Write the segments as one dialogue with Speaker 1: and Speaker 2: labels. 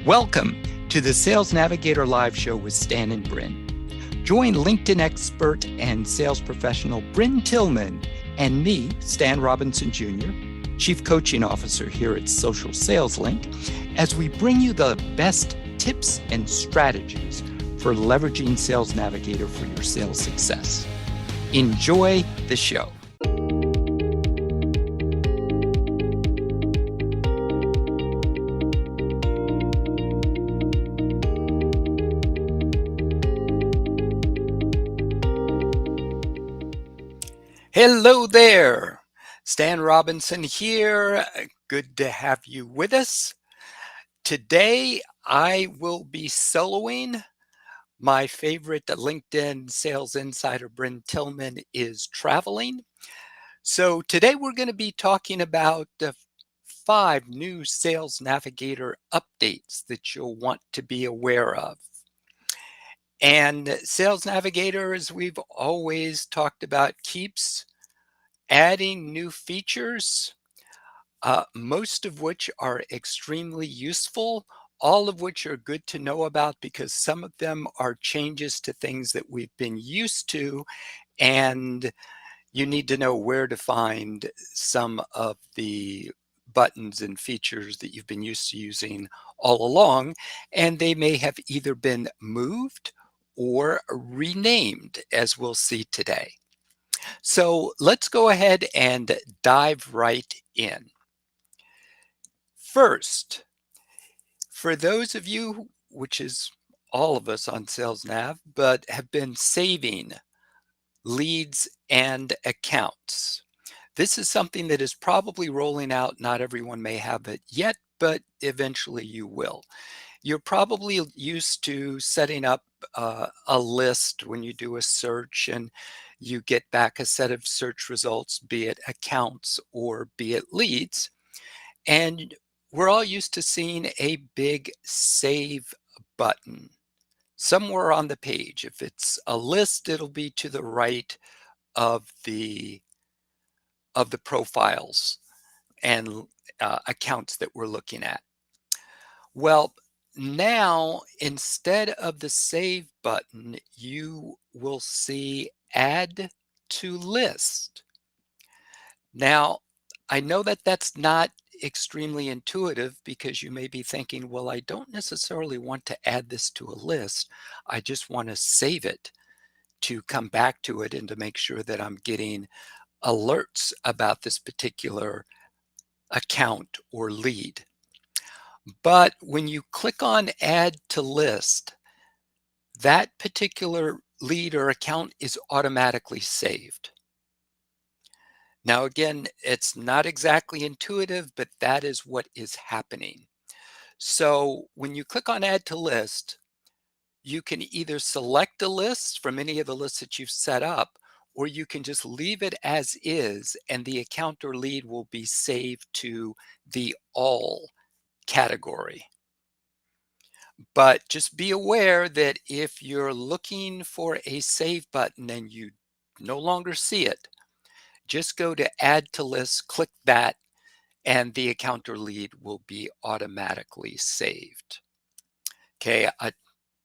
Speaker 1: Welcome to the Sales Navigator Live Show with Stan and Bryn. Join LinkedIn expert and sales professional Bryn Tillman and me, Stan Robinson Jr., Chief Coaching Officer here at Social Sales Link, as we bring you the best tips and strategies for leveraging Sales Navigator for your sales success. Enjoy the show. Hello there, Stan Robinson here. Good to have you with us. Today, I will be soloing. My favorite LinkedIn sales insider, Bryn Tillman, is traveling. So today we're going to be talking about 5 new Sales Navigator updates that you'll want to be aware of. And Sales Navigator, as we've always talked about, keeps adding new features, most of which are extremely useful, all of which are good to know about because some of them are changes to things that we've been used to, and you need to know where to find some of the buttons and features that you've been used to using all along, and they may have either been moved or renamed, as we'll see today. So let's go ahead and dive right in. First, for those of you, which is all of us on Sales Nav, but have been saving leads and accounts, this is something that is probably rolling out. Not everyone may have it yet, but eventually you will. You're probably used to setting up a list when you do a search and you get back a set of search results, be it accounts or be it leads. And we're all used to seeing a big save button somewhere on the page. If it's a list, it'll be to the right of the profiles and accounts that we're looking at. Well, now instead of the save button, you will see add to list. Now, I know that that's not extremely intuitive because you may be thinking, well, I don't necessarily want to add this to a list. I just want to save it to come back to it and to make sure that I'm getting alerts about this particular account or lead. But when you click on add to list, that particular lead or account is automatically saved. Now, again, it's not exactly intuitive, but that is what is happening. So when you click on add to list, you can either select a list from any of the lists that you've set up, or you can just leave it as is, and the account or lead will be saved to the all category. But just be aware that if you're looking for a save button and you no longer see it, just go to add to list, click that, and the account or lead will be automatically saved. Okay,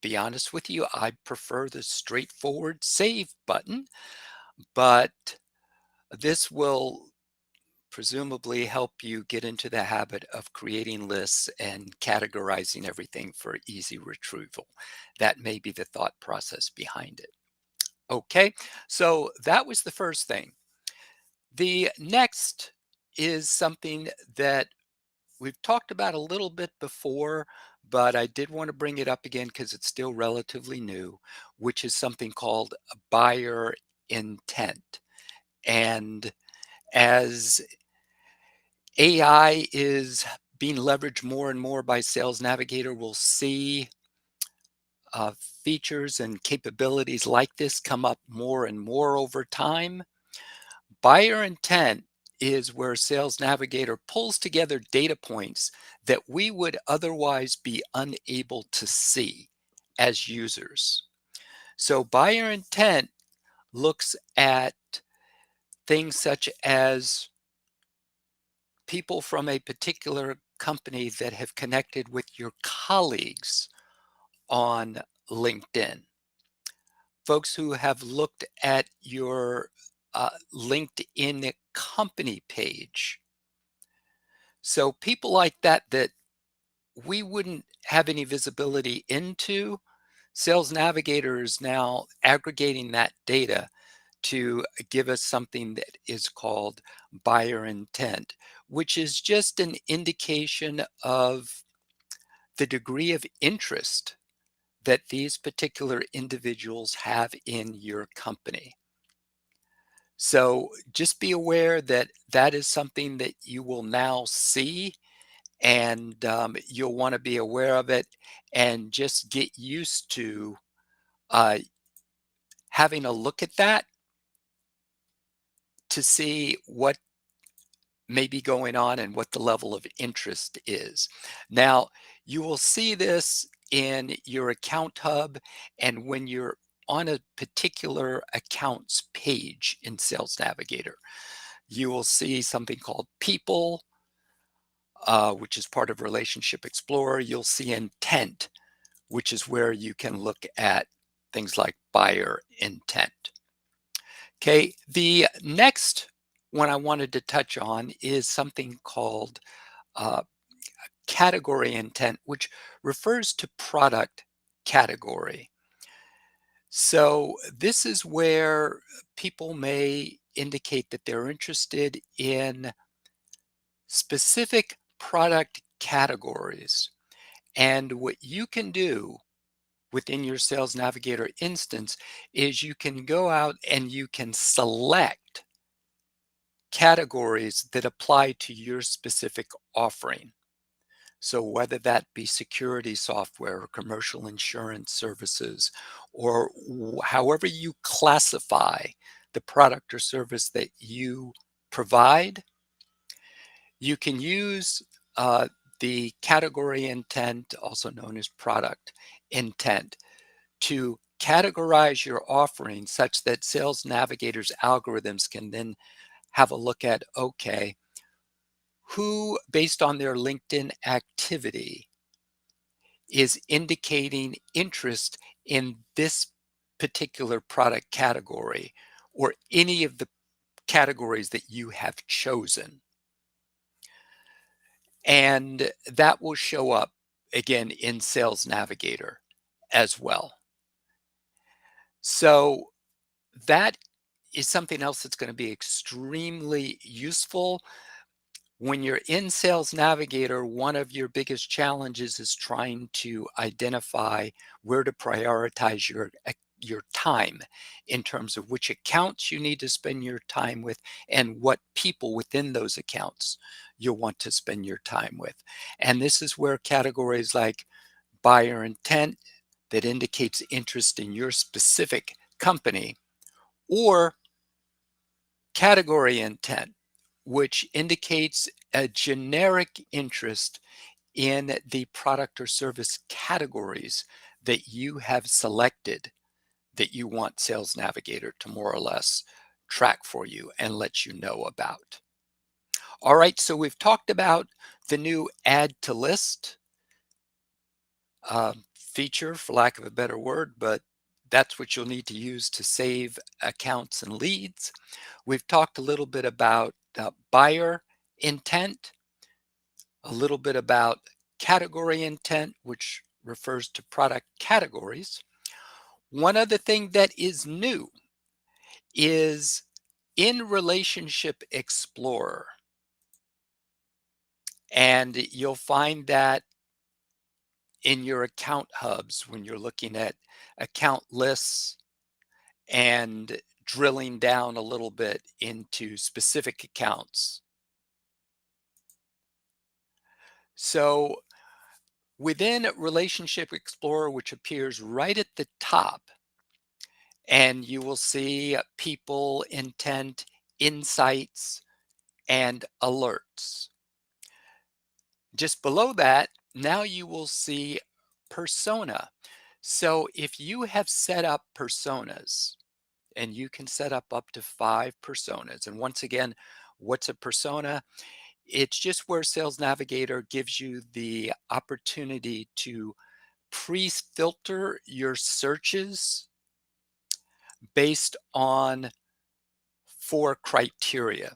Speaker 1: be honest with you, I prefer the straightforward save button, but this will presumably help you get into the habit of creating lists and categorizing everything for easy retrieval. That may be the thought process behind it. Okay, so that was the first thing. The next is something that we've talked about a little bit before, but I did want to bring it up again because it's still relatively new, which is something called buyer intent. And as AI is being leveraged more and more by Sales Navigator, we'll see features and capabilities like this come up more and more over time. Buyer intent is where Sales Navigator pulls together data points that we would otherwise be unable to see as users. So buyer intent looks at things such as people from a particular company that have connected with your colleagues on LinkedIn, folks who have looked at your LinkedIn company page. So people like that that we wouldn't have any visibility into, Sales Navigator is now aggregating that data to give us something that is called buyer intent, which is just an indication of the degree of interest that these particular individuals have in your company. So just be aware that that is something that you will now see, and you'll want to be aware of it and just get used to uh, having a look at that to see what may be going on and what the level of interest is. Now, you will see this in your account hub, and when you're on a particular accounts page in Sales Navigator, you will see something called People, which is part of Relationship Explorer. You'll see Intent, which is where you can look at things like buyer intent. Okay, the next one I wanted to touch on is something called uh, category intent, which refers to product category. So this is where people may indicate that they're interested in specific product categories. And what you can do within your Sales Navigator instance is you can go out and you can select categories that apply to your specific offering. So whether that be security software or commercial insurance services, or however you classify the product or service that you provide, you can use the category intent, also known as product intent, to categorize your offering such that Sales Navigator's algorithms can then have a look at, okay, who, based on their LinkedIn activity, is indicating interest in this particular product category or any of the categories that you have chosen. And that will show up again in Sales Navigator as well. So that is something else that's going to be extremely useful. When you're in Sales Navigator, one of your biggest challenges is trying to identify where to prioritize your time in terms of which accounts you need to spend your time with and what people within those accounts you'll want to spend your time with. And this is where categories like buyer intent that indicates interest in your specific company, or category intent, which indicates a generic interest in the product or service categories that you have selected that you want Sales Navigator to more or less track for you and let you know about. All right, so we've talked about the new add to list feature, for lack of a better word, but that's what you'll need to use to save accounts and leads. We've talked a little bit about buyer intent, a little bit about category intent, which refers to product categories. One other thing that is new is in Relationship Explorer. And you'll find that in your account hubs when you're looking at account lists and drilling down a little bit into specific accounts. So within Relationship Explorer, which appears right at the top, and you will see people, intent, insights, and alerts. Just below that, now you will see persona. So if you have set up personas, and you can set up to 5 personas. And once again, what's a persona? It's just where Sales Navigator gives you the opportunity to pre-filter your searches based on 4 criteria.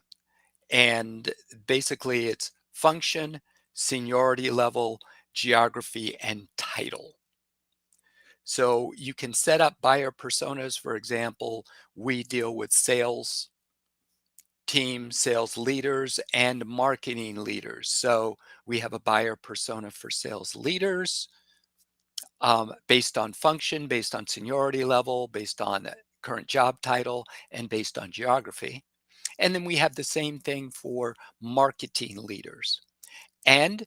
Speaker 1: And basically, it's function, seniority level, geography, and title. So you can set up buyer personas. For example, we deal with sales teams, sales leaders, and marketing leaders. So we have a buyer persona for sales leaders, based on function, based on seniority level, based on current job title, and based on geography. And then we have the same thing for marketing leaders. And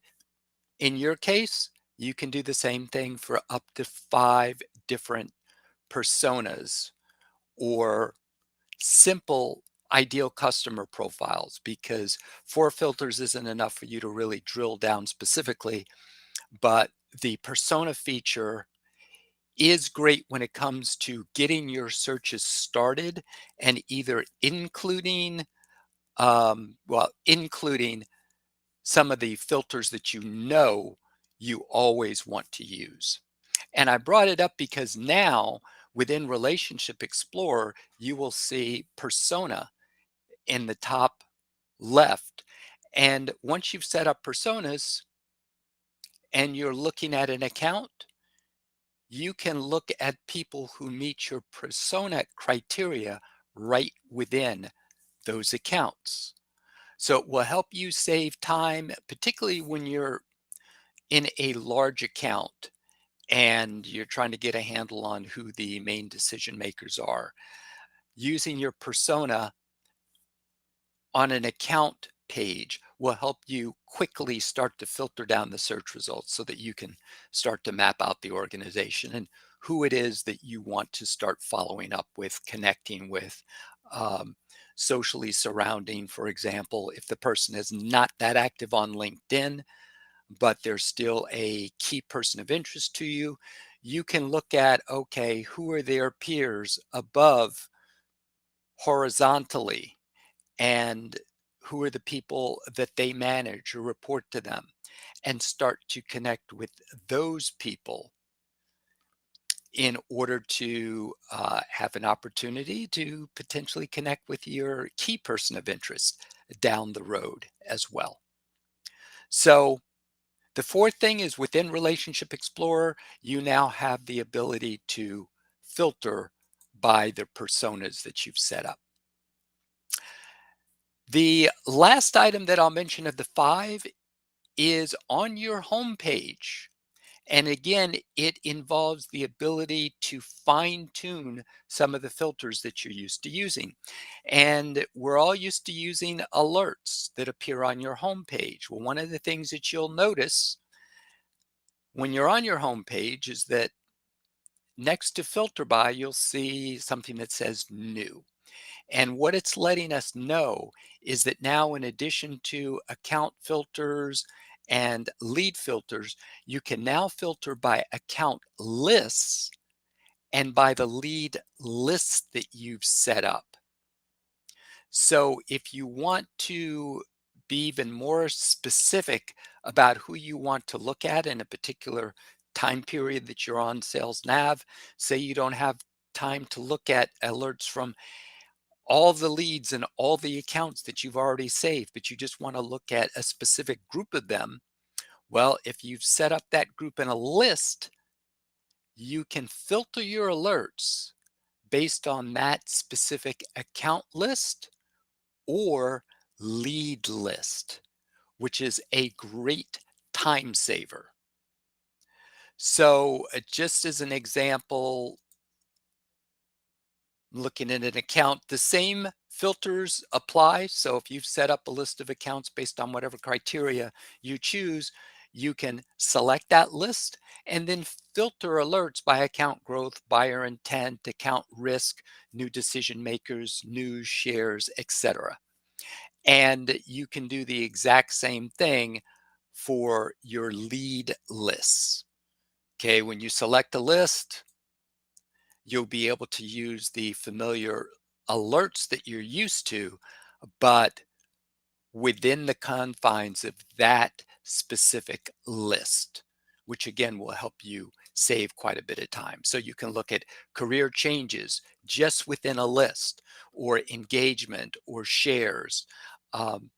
Speaker 1: in your case, you can do the same thing for up to 5 different personas or simple ideal customer profiles, because 4 filters isn't enough for you to really drill down specifically. But the persona feature is great when it comes to getting your searches started and either including some of the filters that you always want to use. And I brought it up because now within Relationship Explorer, you will see persona in the top left. And once you've set up personas and you're looking at an account, you can look at people who meet your persona criteria right within those accounts. So it will help you save time, particularly when you're in a large account and you're trying to get a handle on who the main decision makers are. Using your persona on an account page will help you quickly start to filter down the search results so that you can start to map out the organization and who it is that you want to start following up with, connecting with, um, socially surrounding. For example, if the person is not that active on LinkedIn, but they're still a key person of interest to you, you can look at, okay, who are their peers above horizontally, and who are the people that they manage or report to them, and start to connect with those people in order to have an opportunity to potentially connect with your key person of interest down the road as well. So the fourth thing is within Relationship Explorer, you now have the ability to filter by the personas that you've set up. The last item that I'll mention of the 5 is on your homepage. And again, it involves the ability to fine tune some of the filters that you're used to using. And we're all used to using alerts that appear on your homepage. Well, one of the things that you'll notice when you're on your homepage is that next to filter by, you'll see something that says new. And what it's letting us know is that now, in addition to account filters and lead filters, you can now filter by account lists and by the lead lists that you've set up. So if you want to be even more specific about who you want to look at in a particular time period that you're on Sales Nav, say you don't have time to look at alerts from all the leads and all the accounts that you've already saved, but you just want to look at a specific group of them. Well, if you've set up that group in a list, you can filter your alerts based on that specific account list or lead list, which is a great time saver. So, just as an example, looking at an account, the same filters apply. So if you've set up a list of accounts based on whatever criteria you choose, you can select that list and then filter alerts by account growth, buyer intent, account risk, new decision makers, news, shares, etc. And you can do the exact same thing for your lead lists. Okay, when you select a list, you'll be able to use the familiar alerts that you're used to, but within the confines of that specific list, which again will help you save quite a bit of time. So you can look at career changes just within a list, or engagement or shares. Um,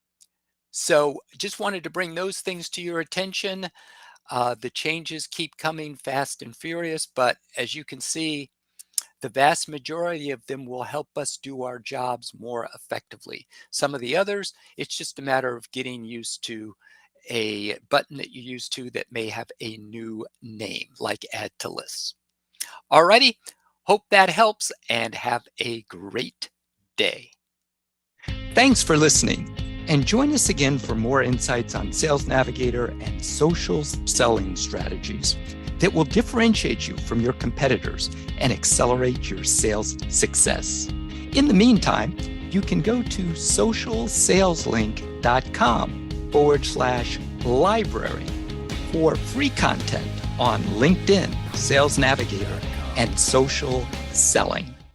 Speaker 1: so just wanted to bring those things to your attention. The changes keep coming fast and furious, but as you can see, the vast majority of them will help us do our jobs more effectively. Some of the others, it's just a matter of getting used to a button that you use to that may have a new name, like add to lists. Alrighty, hope that helps and have a great day. Thanks for listening, and join us again for more insights on Sales Navigator and social selling strategies that will differentiate you from your competitors and accelerate your sales success. In the meantime, you can go to socialsaleslink.com/library for free content on LinkedIn, Sales Navigator, and social selling.